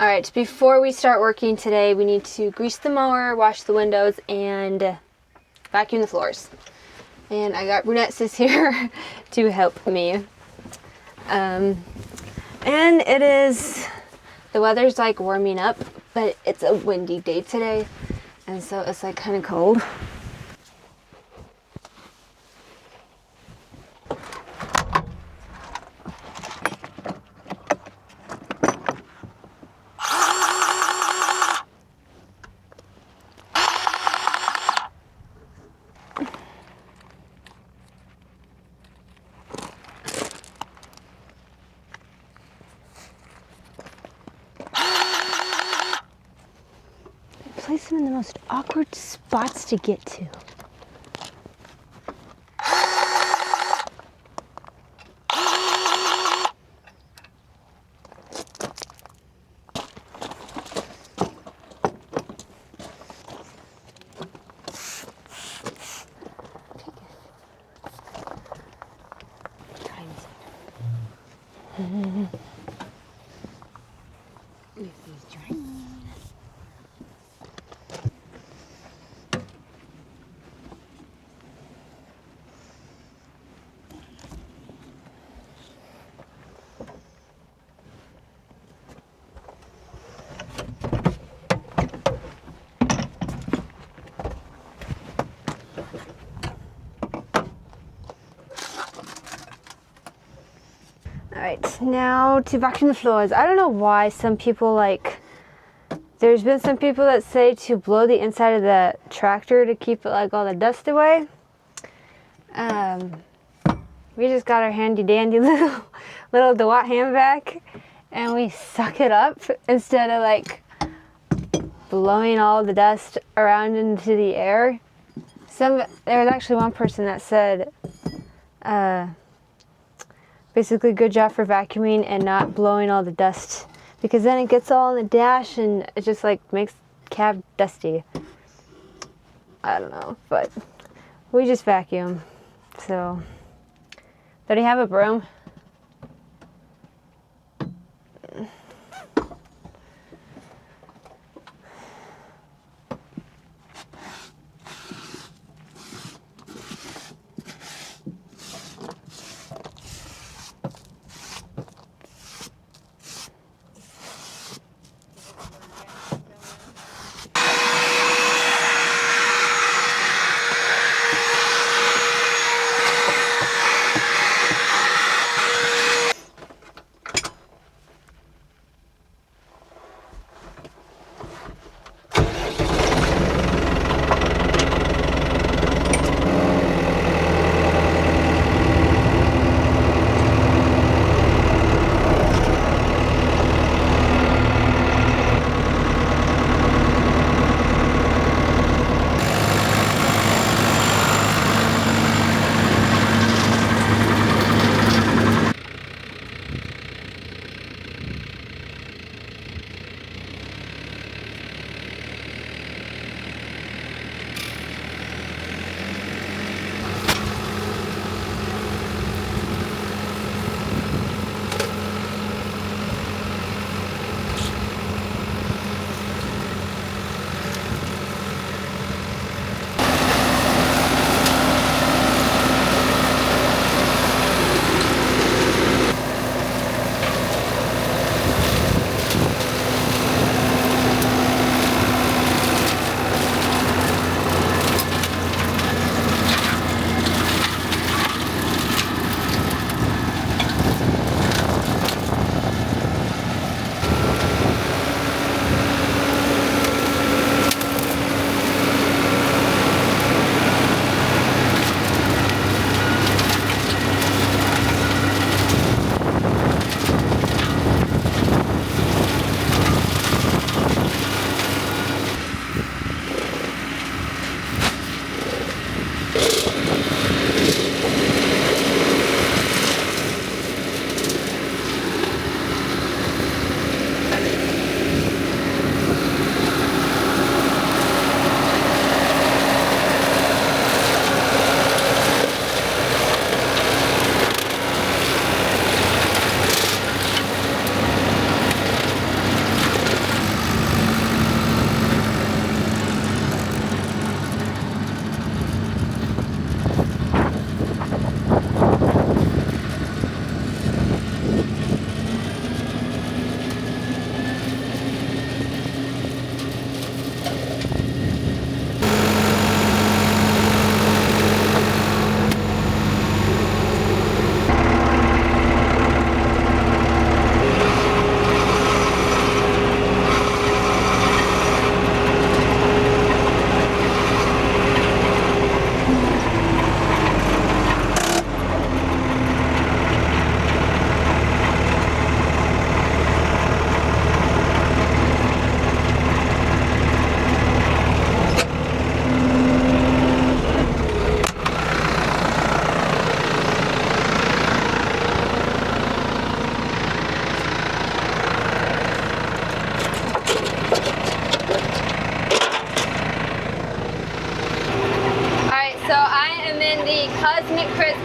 Alright, before we start working today, we need to grease the mower, wash the windows, and vacuum the floors. And I got Blonde Sis here to help me. And it is, the weather's like warming up, but it's a windy day today, and so it's like kind of cold. Place them in the most awkward spots to get to. Alright, now to vacuum the floors. I don't know why some people there's been some people that say to blow the inside of the tractor to keep it all the dust away. We just got our handy dandy little DeWatt hand vac, and we suck it up instead of blowing all the dust around into the air. There was actually one person that said, basically, good job for vacuuming and not blowing all the dust, because then it gets all in the dash and it just makes cab dusty. I don't know, but we just vacuum. So, do you have a broom?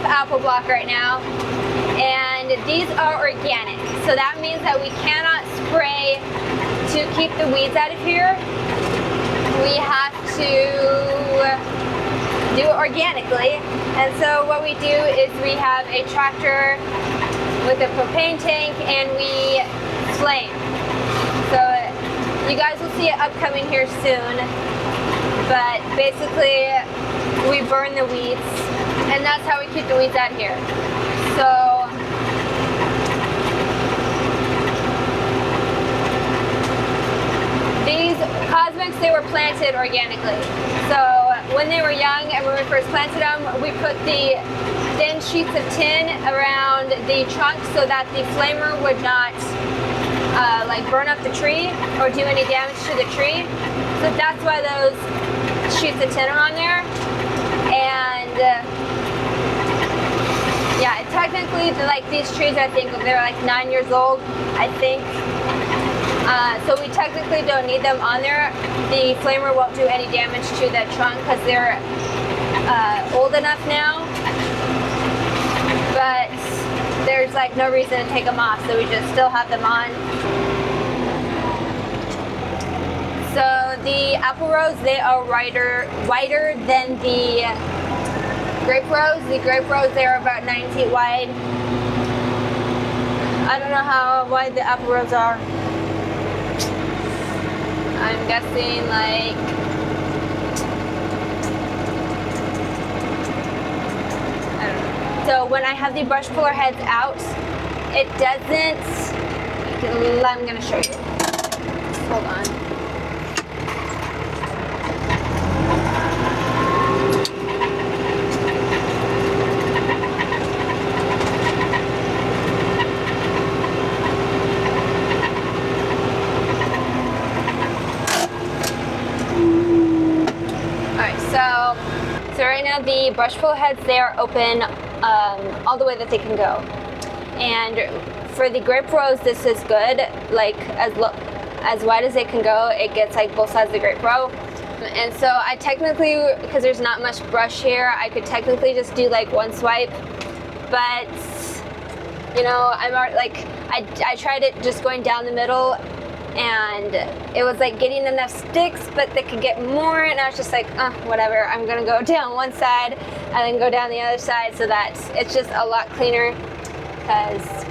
apple block right now, and these are organic. So that means that we cannot spray to keep the weeds out of here. We have to do it organically. And so what we do is we have a tractor with a propane tank and we flame. So you guys will see it upcoming here soon. But basically we burn the weeds, and that's how we keep the weeds out here. So these cosmics, they were planted organically. So when they were young and when we first planted them, we put the thin sheets of tin around the trunk so that the flamer would not like burn up the tree or do any damage to the tree. So that's why those sheets of tin are on there. And yeah, technically, like these trees, I think they're like 9 years old, I think. So we technically don't need them on there. The flamer won't do any damage to the trunk because they're old enough now. But there's like no reason to take them off, so we just still have them on. So the apple rows, they are wider than the grape rows. The grape rows, they are about 9 feet wide. I don't know how wide the apple rows are. I'm guessing like I don't know. So when I have the brush puller heads out, it doesn't. I'm gonna show you. Hold on. So right now the brush puller heads, they are open all the way that they can go. And for the grape rows, this is good, like as wide as it can go. It gets like both sides of the grape row. And so I technically, because there's not much brush here, I could technically just do like one swipe. But you know, I'm like I tried it just going down the middle, and it was like getting enough sticks, but they could get more, and I was just like, whatever, I'm gonna go down one side and then go down the other side, so that it's just a lot cleaner, because,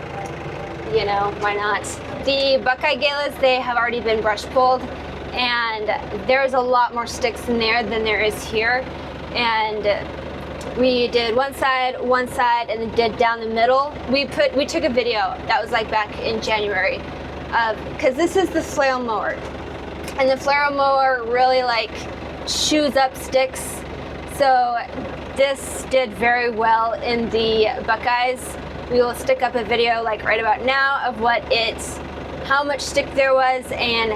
you know, why not? The Buckeye Galas, they have already been brush pulled, and there's a lot more sticks in there than there is here, and we did one side, and then did down the middle. We took a video that was like back in January, because this is the flail mower, and the flail mower really like chews up sticks, so this did very well in the Buckeyes. We will stick up a video like right about now of how much stick there was and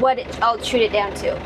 what I'll shoot it down to.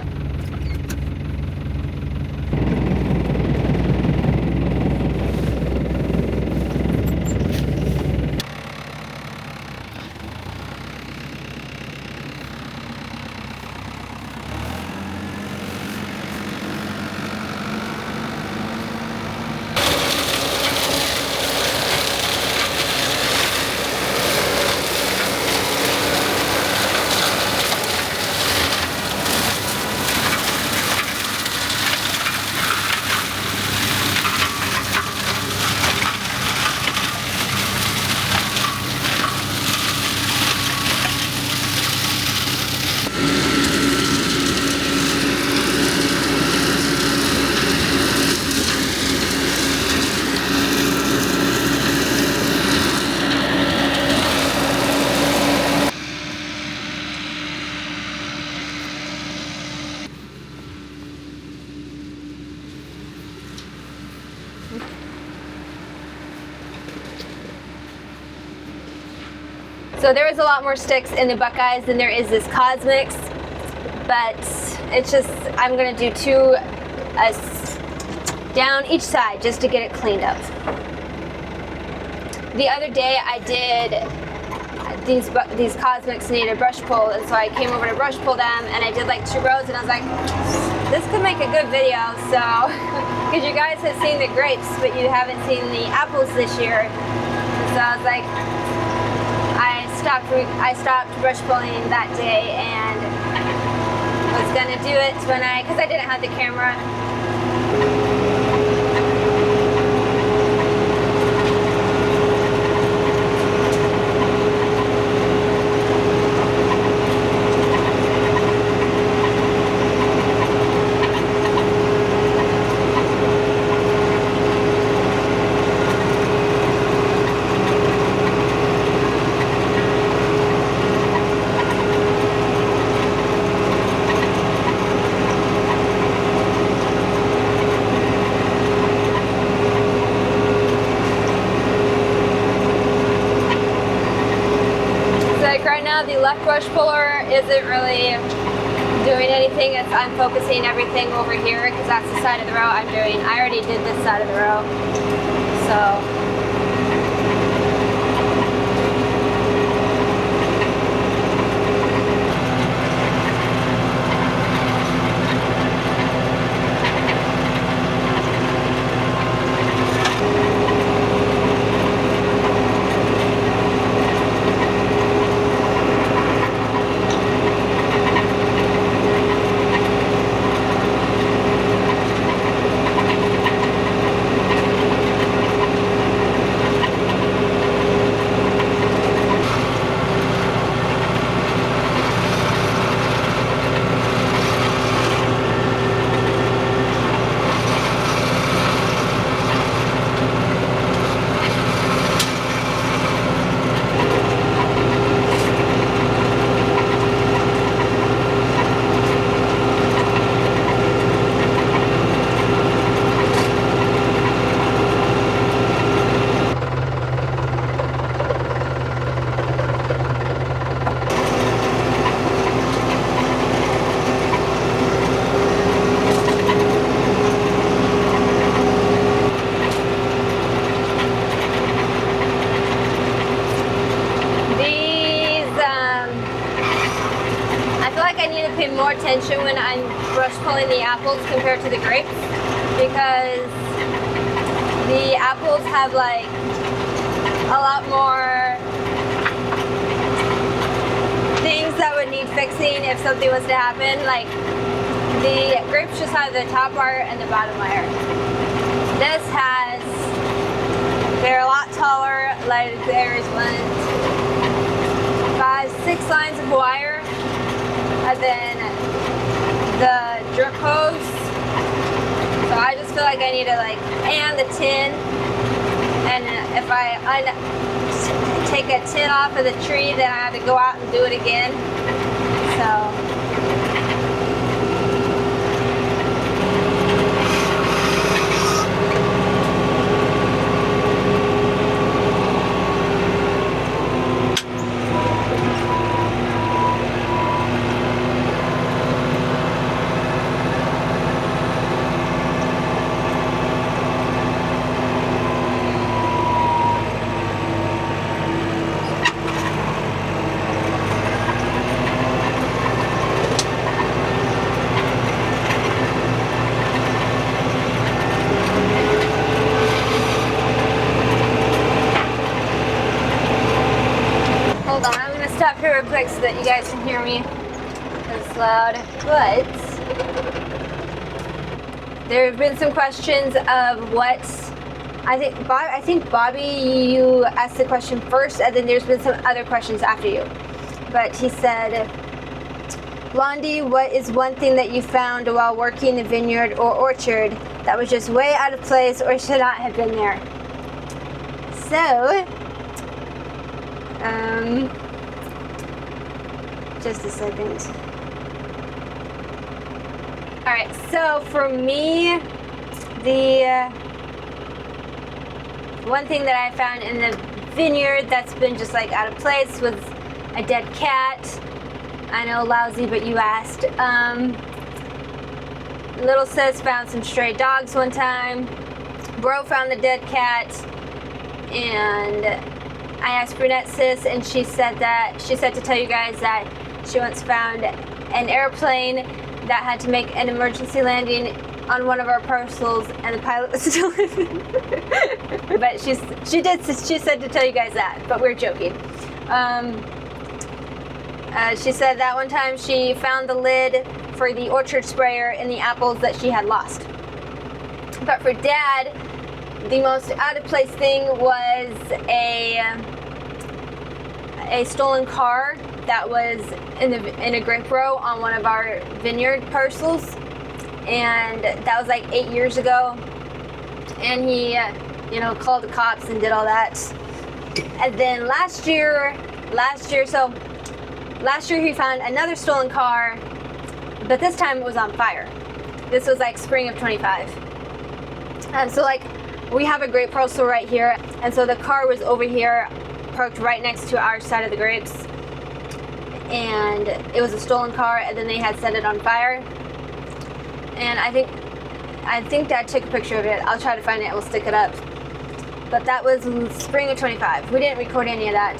So there was a lot more sticks in the Buckeyes than there is this Cosmics, but it's just, I'm gonna do two down each side just to get it cleaned up. The other day I did these cosmics need a brush pull, and so I came over to brush pull them, and I did like 2 rows, and I was like, this could make a good video. So, because you guys have seen the grapes, but you haven't seen the apples this year, so I was like, I stopped brush pulling that day, and was gonna do it because I didn't have the camera. The left brush puller isn't really doing anything. I'm focusing everything over here because that's the side of the row I'm doing. I already did this side of the row, so. More attention when I'm brush pulling the apples compared to the grapes, because the apples have like a lot more things that would need fixing if something was to happen. Like the grapes just have the top wire and the bottom wire. This has, they're a lot taller. Like there's 5, 6 lines of wire. And then the drip hose. So I just feel like I need to and the tin. And if I take a tin off of the tree, then I have to go out and do it again. So. Stop here real quick so that you guys can hear me. It's loud, but there have been some questions of what I think Bobby, you asked the question first, and then there's been some other questions after you. But he said, Blondie, what is one thing that you found while working the vineyard or orchard that was just way out of place or should not have been there? So, just a second. Alright, so for me, the one thing that I found in the vineyard that's been just out of place was a dead cat. I know, lousy, but you asked. Little Sis found some stray dogs one time. Bro found the dead cat. And I asked Brunette Sis, and she said to tell you guys that she once found an airplane that had to make an emergency landing on one of our parcels, and the pilot was still living. But she said to tell you guys that, but we're joking. She said that one time she found the lid for the orchard sprayer in the apples that she had lost. But for Dad, the most out of place thing was a stolen car that was in a grape row on one of our vineyard parcels, and that was like 8 years ago. And he, called the cops and did all that. And then last year he found another stolen car, but this time it was on fire. This was like spring of 25. And so we have a grape parcel right here, and so the car was over here, parked right next to our side of the grapes, and it was a stolen car, and then they had set it on fire. And I think Dad took a picture of it. I'll try to find it, we'll stick it up. But that was spring of 25. We didn't record any of that.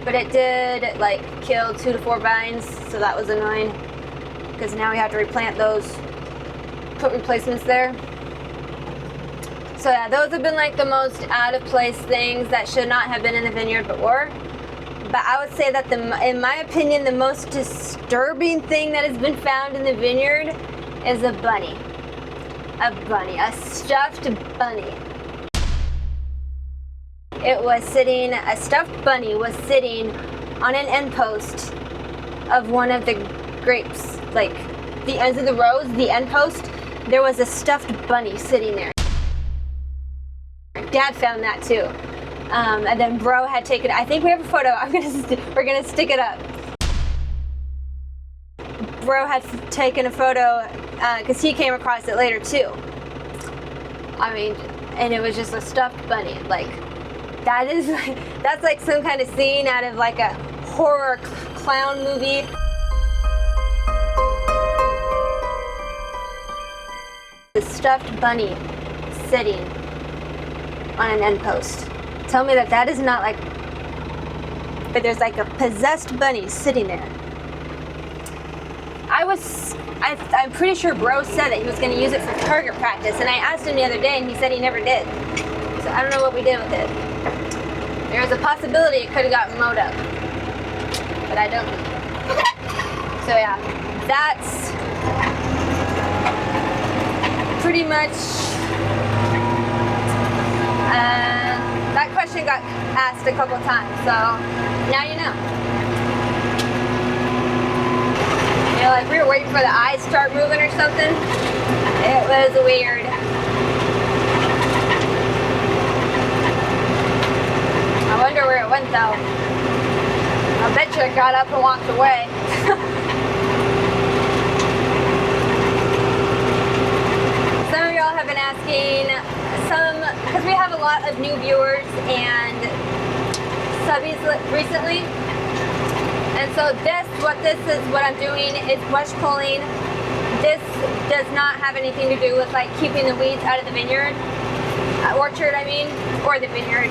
But it did kill 2 to 4 vines, so that was annoying, because now we have to replant those, put replacements there. So yeah, those have been the most out of place things that should not have been in the vineyard but were. But I would say that in my opinion, the most disturbing thing that has been found in the vineyard is a bunny. A stuffed bunny. A stuffed bunny was sitting on an end post of one of the grapes, the ends of the rows, the end post. There was a stuffed bunny sitting there. Dad found that too. And then Bro had taken, I think we have a photo, we're gonna stick it up. Bro had taken a photo, because he came across it later too. And it was just a stuffed bunny. That's like some kind of scene out of a horror clown movie. The stuffed bunny sitting on an end post. Tell me that is not but there's a possessed bunny sitting there. I'm pretty sure Bro said that he was going to use it for target practice, and I asked him the other day and he said he never did. So I don't know what we did with it. There's a possibility it could have gotten mowed up, but I don't know. So yeah, that's pretty much, that question got asked a couple times, so now you know. We were waiting for the eyes to start moving or something. It was weird. I wonder where it went though. I bet you it got up and walked away. Some of y'all have been asking, because we have a lot of new viewers and subbies recently. And so what I'm doing is bush pulling. This does not have anything to do with keeping the weeds out of the vineyard, orchard or the vineyard.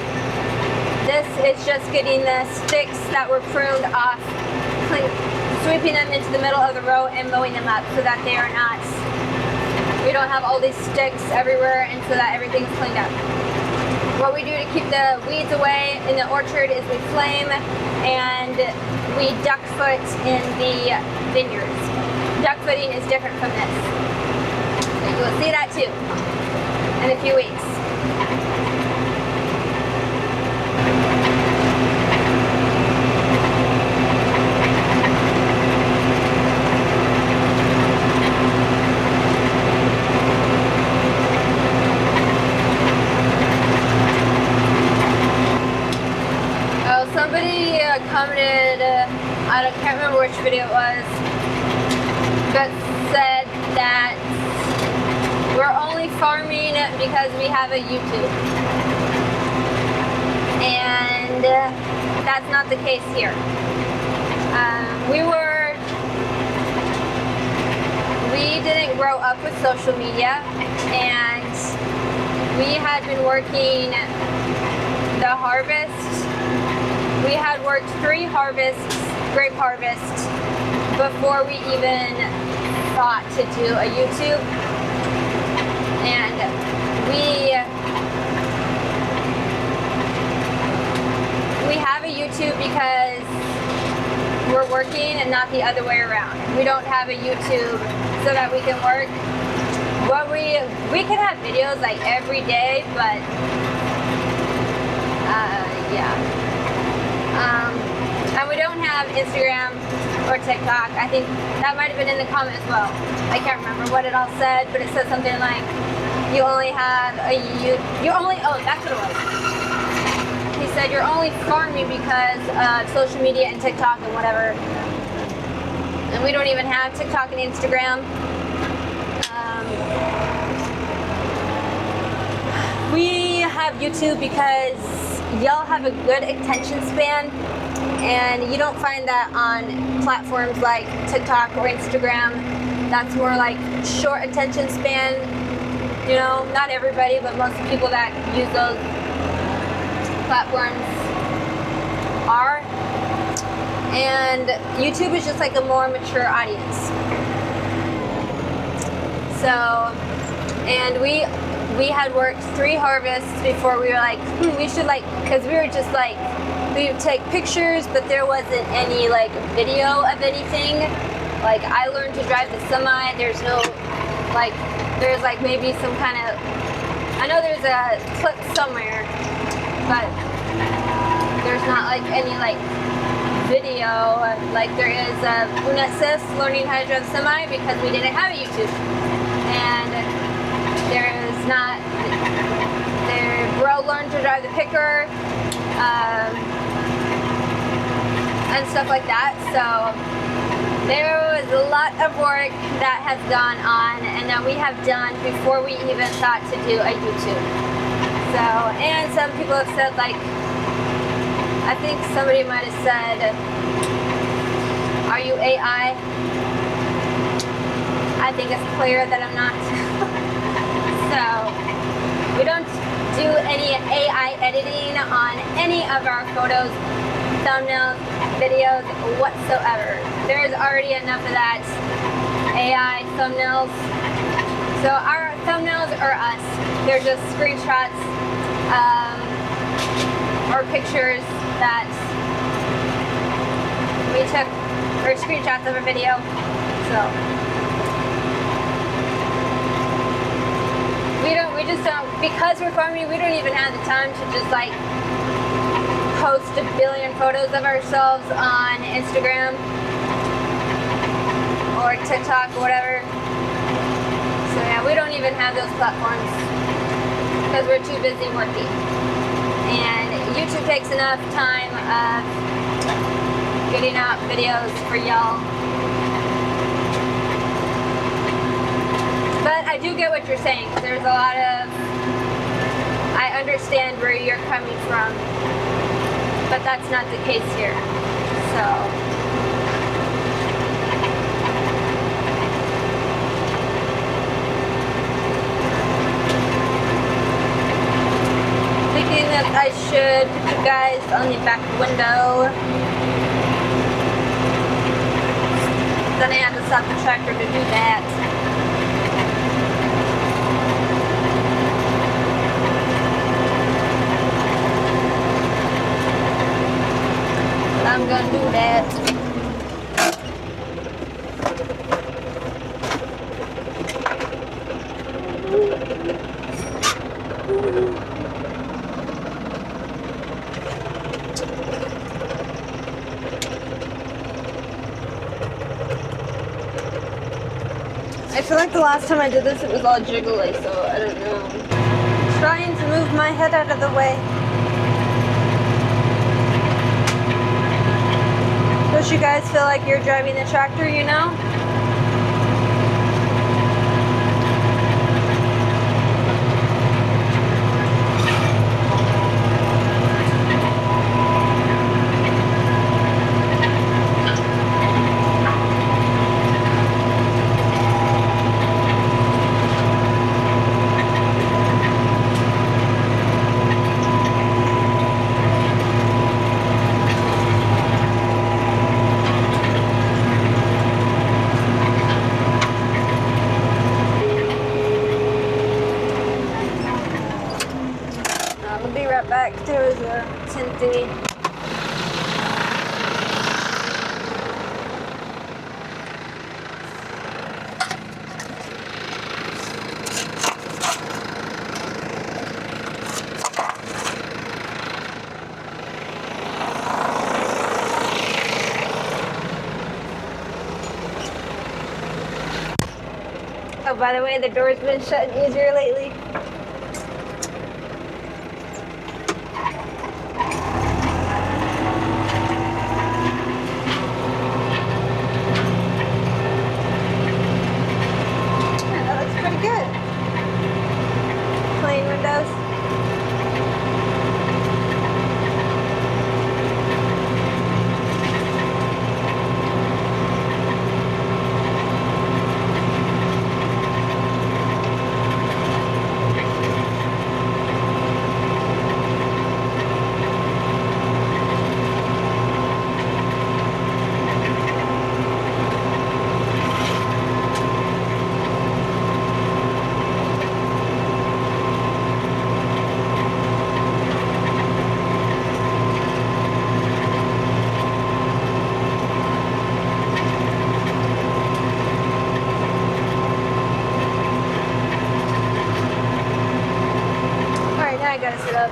This is just getting the sticks that were pruned off, sweeping them into the middle of the row and mowing them up so that we don't have all these sticks everywhere, and so that everything's cleaned up. What we do to keep the weeds away in the orchard is we flame and we duck foot in the vineyards. Duck footing is different from this. So you will see that too in a few weeks. Somebody commented, I can't remember which video it was, but said that we're only farming because we have a YouTube. And that's not the case here. We didn't grow up with social media, and we had been working the harvest, we had worked 3 harvests, grape harvests, before we even thought to do a YouTube. And we have a YouTube because we're working and not the other way around. We don't have a YouTube so that we can work. What we could have videos like every day, but yeah. And we don't have Instagram or TikTok. I think that might have been in the comment as well. I can't remember what it all said, but it said something like you only have oh, that's what it was. He said you're only farming because of social media and TikTok and whatever. And we don't even have TikTok and Instagram. We have YouTube because y'all have a good attention span, and you don't find that on platforms like TikTok or Instagram. That's more like short attention span. You know, not everybody, but most people that use those platforms are. And YouTube is just like a more mature audience. So, and we had worked 3 harvests before we were like, we should like, because we were just like, we would take pictures, but there wasn't any like video of anything. Like I learned to drive the semi. There's no like, there's like maybe some kind of, I know there's a clip somewhere, but there's not like any like video like there is Blonde Sis learning how to drive the semi, because we didn't have a YouTube. And there is not, bro learned to drive the picker, and stuff like that. So there was a lot of work that has gone on and that we have done before we even thought to do a YouTube. So, and some people have said like, I think somebody might have said, are you AI? I think it's clear that I'm not. So, we don't do any AI editing on any of our photos, thumbnails, videos, whatsoever. There's already enough of that AI thumbnails. So our thumbnails are us. They're just screenshots or pictures that we took, or screenshots of a video. So we just don't, because we're farming, we don't even have the time to just like post a billion photos of ourselves on Instagram or TikTok or whatever. So yeah, we don't even have those platforms because we're too busy working. And YouTube takes enough time of getting out videos for y'all. But I do get what you're saying. There's a lot of, I understand where you're coming from, but that's not the case here. So, thinking that I should put you guys on the back window. Then I had to stop the tractor to do that. I'm gonna do that. I feel like the last time I did this, it was all jiggly, so I don't know. I'm trying to move my head out of the way. Don't you guys feel like you're driving the tractor, you know? crazy. Oh, by the way, the door's been shutting easier lately. Yeah, that looks pretty good. Plain windows. I gotta sit up.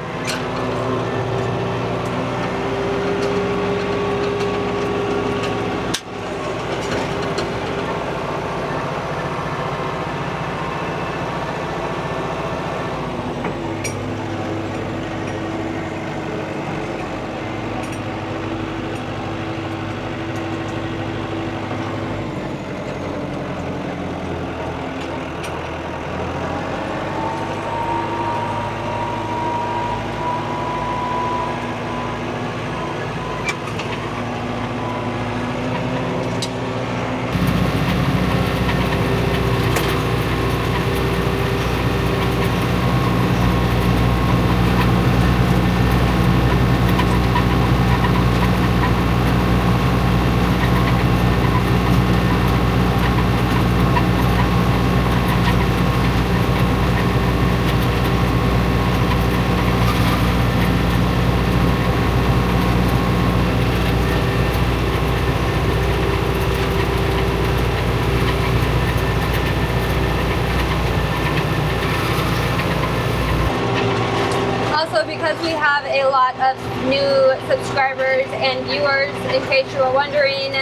Also, because we have a lot of new subscribers and viewers, in case you were wondering,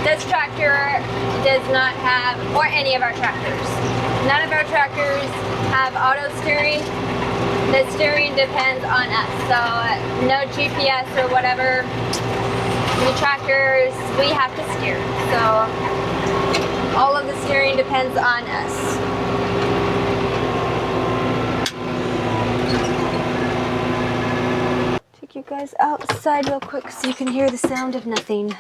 this tractor does not have, or any of our tractors, none of our tractors have auto steering. The steering depends on us, so no GPS or whatever. The tractors, we have to steer, so all of the steering depends on us. Take you guys outside real quick so you can hear the sound of nothing.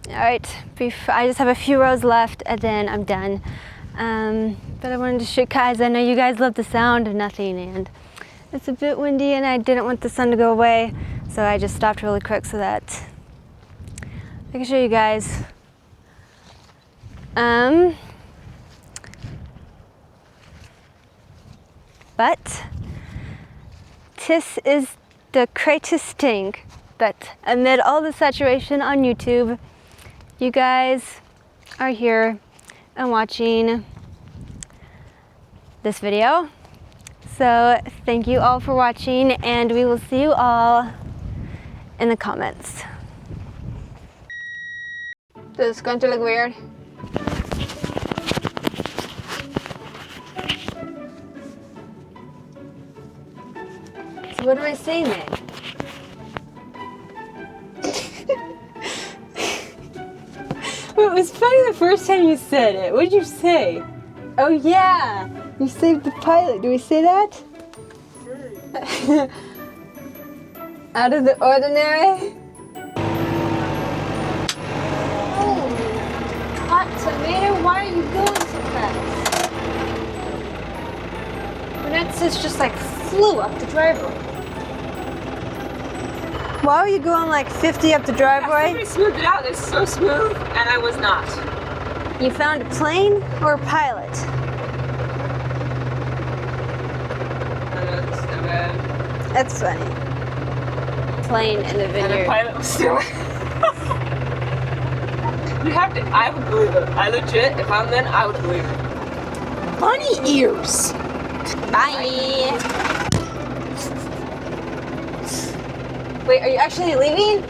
All right, I just have a few rows left and then I'm done. But I wanted to show you guys, I know you guys love the sound of nothing, and it's a bit windy and I didn't want the sun to go away, so I just stopped really quick so that I can show you guys. But this is the greatest thing, that amid all the saturation on YouTube, you guys are here and watching this video. So thank you all for watching, and we will see you all in the comments. Does this going to look weird? So what do I say then? Well, it was funny the first time you said it. What did you say? Oh yeah, you saved the pilot. Do we say that? Out of the ordinary? Oh, hot tomato, why are you going so fast? Blonde Sis just like flew up the driveway. Why were you going like 50 up the driveway? Somebody smoothed it out. It's so smooth, and I was not. You found a plane or a pilot? That's funny. Plane in the And the vineyard. pilot was still. You have to. I would believe it. I legit. If I'm then, I would believe it. Bunny ears. Bye. Wait, are you actually leaving?